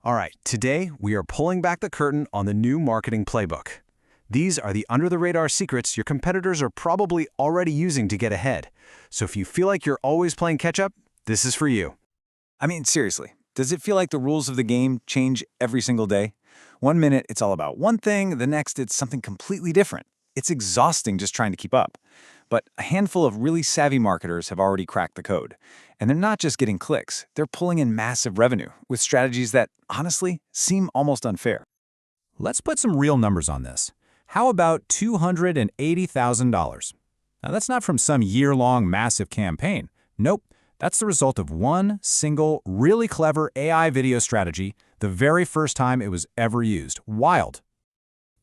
All right, today we are pulling back the curtain on the new marketing playbook. These are the under-the-radar secrets your competitors are probably already using to get ahead. So if you feel like you're always playing catch-up, this is for you. I mean, seriously, does it feel like the rules of the game change every single day? One minute it's all about one thing, the next it's something completely different. It's exhausting just trying to keep up. But a handful of really savvy marketers have already cracked the code. And they're not just getting clicks, they're pulling in massive revenue with strategies that, honestly, seem almost unfair. Let's put some real numbers on this. How about $280,000? Now, that's not from some year-long massive campaign. Nope, that's the result of one single, really clever AI video strategy the very first time it was ever used. Wild.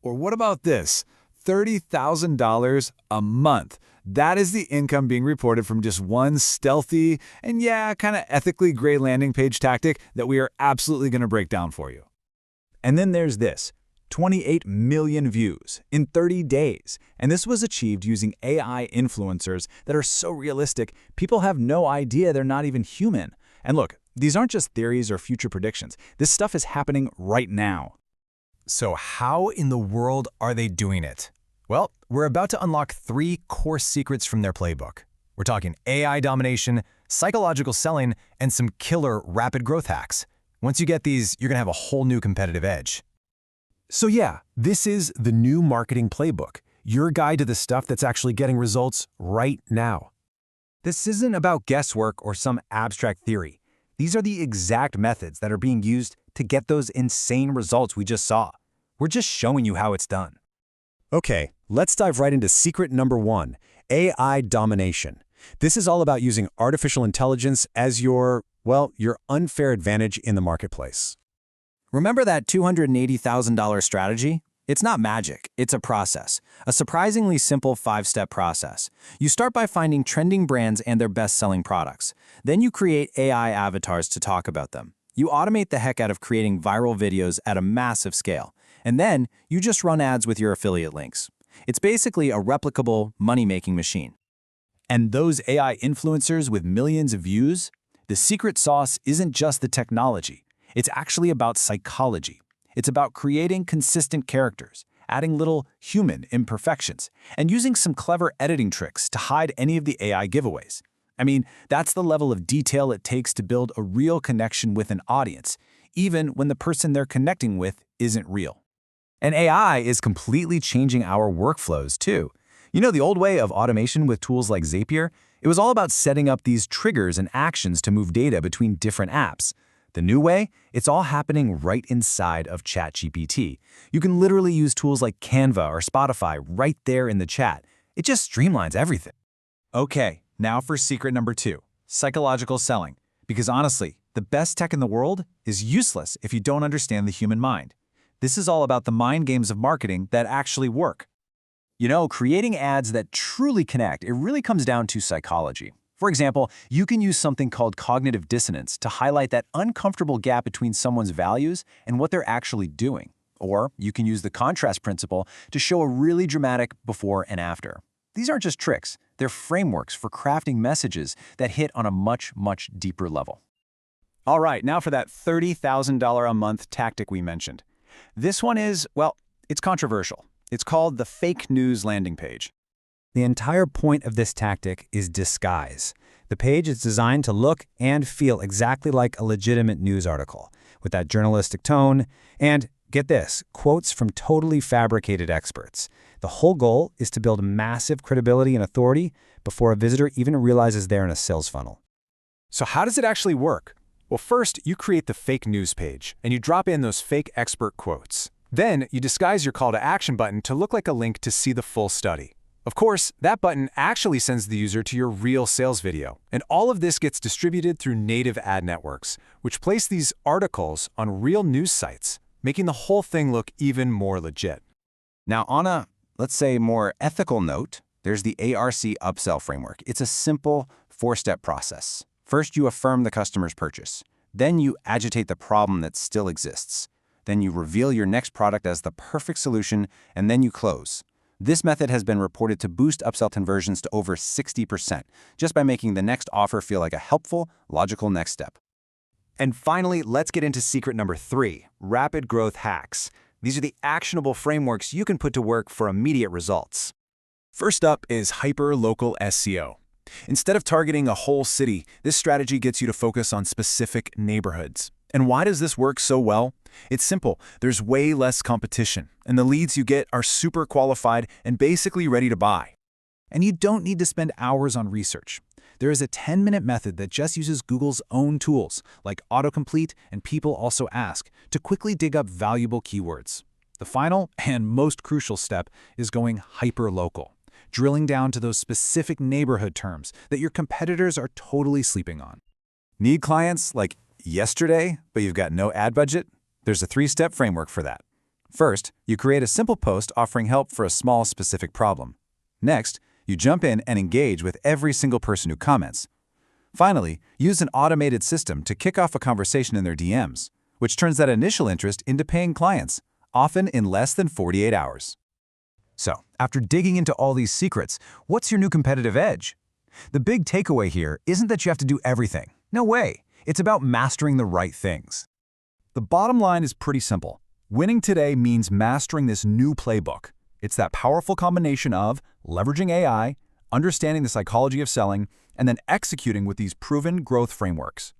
Or what about this? $30,000 a month. That is the income being reported from just one stealthy and kind of ethically gray landing page tactic that we are absolutely going to break down for you. And then there's this. 28 million views in 30 days. And this was achieved using AI influencers that are so realistic, people have no idea they're not even human. And look, these aren't just theories or future predictions. This stuff is happening right now. So how in the world are they doing it? Well, we're about to unlock 3 core secrets from their playbook. We're talking AI domination, psychological selling, and some killer rapid growth hacks. Once you get these, you're going to have a whole new competitive edge. So yeah, this is the new marketing playbook, your guide to the stuff that's actually getting results right now. This isn't about guesswork or some abstract theory. These are the exact methods that are being used to get those insane results we just saw. We're just showing you how it's done. Okay, let's dive right into secret number 1, AI domination. This is all about using artificial intelligence as your unfair advantage in the marketplace. Remember that $280,000 strategy? It's not magic, it's a process. A surprisingly simple 5-step process. You start by finding trending brands and their best-selling products. Then you create AI avatars to talk about them. You automate the heck out of creating viral videos at a massive scale. And then you just run ads with your affiliate links. It's basically a replicable money-making machine. And those AI influencers with millions of views? The secret sauce isn't just the technology. It's actually about psychology. It's about creating consistent characters, adding little human imperfections, and using some clever editing tricks to hide any of the AI giveaways. I mean, that's the level of detail it takes to build a real connection with an audience, even when the person they're connecting with isn't real. And AI is completely changing our workflows, too. You know, the old way of automation with tools like Zapier? It was all about setting up these triggers and actions to move data between different apps. The new way? It's all happening right inside of ChatGPT. You can literally use tools like Canva or Spotify right there in the chat. It just streamlines everything. Okay, now for secret number 2, psychological selling. Because honestly, the best tech in the world is useless if you don't understand the human mind. This is all about the mind games of marketing that actually work. You know, creating ads that truly connect, it really comes down to psychology. For example, you can use something called cognitive dissonance to highlight that uncomfortable gap between someone's values and what they're actually doing. Or you can use the contrast principle to show a really dramatic before and after. These aren't just tricks, they're frameworks for crafting messages that hit on a much, much deeper level. All right, now for that $30,000 a month tactic we mentioned. This one is, it's controversial. It's called the fake news landing page. The entire point of this tactic is disguise. The page is designed to look and feel exactly like a legitimate news article, with that journalistic tone, and, get this, quotes from totally fabricated experts. The whole goal is to build massive credibility and authority before a visitor even realizes they're in a sales funnel. So how does it actually work? Well, first, you create the fake news page, and you drop in those fake expert quotes. Then, you disguise your call to action button to look like a link to see the full study. Of course, that button actually sends the user to your real sales video, and all of this gets distributed through native ad networks, which place these articles on real news sites, making the whole thing look even more legit. Now, on a, let's say, more ethical note, there's the ARC upsell framework. It's a simple 4-step process. First, you affirm the customer's purchase. Then you agitate the problem that still exists. Then you reveal your next product as the perfect solution, and then you close. This method has been reported to boost upsell conversions to over 60%, just by making the next offer feel like a helpful, logical next step. And finally, let's get into secret number 3, rapid growth hacks. These are the actionable frameworks you can put to work for immediate results. First up is hyper-local SEO. Instead of targeting a whole city, this strategy gets you to focus on specific neighborhoods. And why does this work so well? It's simple. There's way less competition, and the leads you get are super qualified and basically ready to buy. And you don't need to spend hours on research. There is a 10-minute method that just uses Google's own tools, like autocomplete and People Also Ask, to quickly dig up valuable keywords. The final and most crucial step is going hyper-local, drilling down to those specific neighborhood terms that your competitors are totally sleeping on. Need clients like yesterday, but you've got no ad budget? There's a 3-step framework for that. First, you create a simple post offering help for a small specific problem. Next, you jump in and engage with every single person who comments. Finally, use an automated system to kick off a conversation in their DMs, which turns that initial interest into paying clients, often in less than 48 hours. So, after digging into all these secrets, what's your new competitive edge? The big takeaway here isn't that you have to do everything. No way. It's about mastering the right things. The bottom line is pretty simple. Winning today means mastering this new playbook. It's that powerful combination of leveraging AI, understanding the psychology of selling, and then executing with these proven growth frameworks.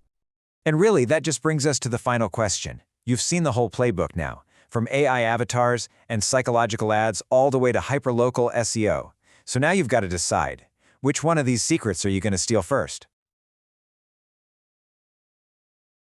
And really, that just brings us to the final question. You've seen the whole playbook now, from AI avatars and psychological ads all the way to hyperlocal SEO. So now you've got to decide, which one of these secrets are you going to steal first?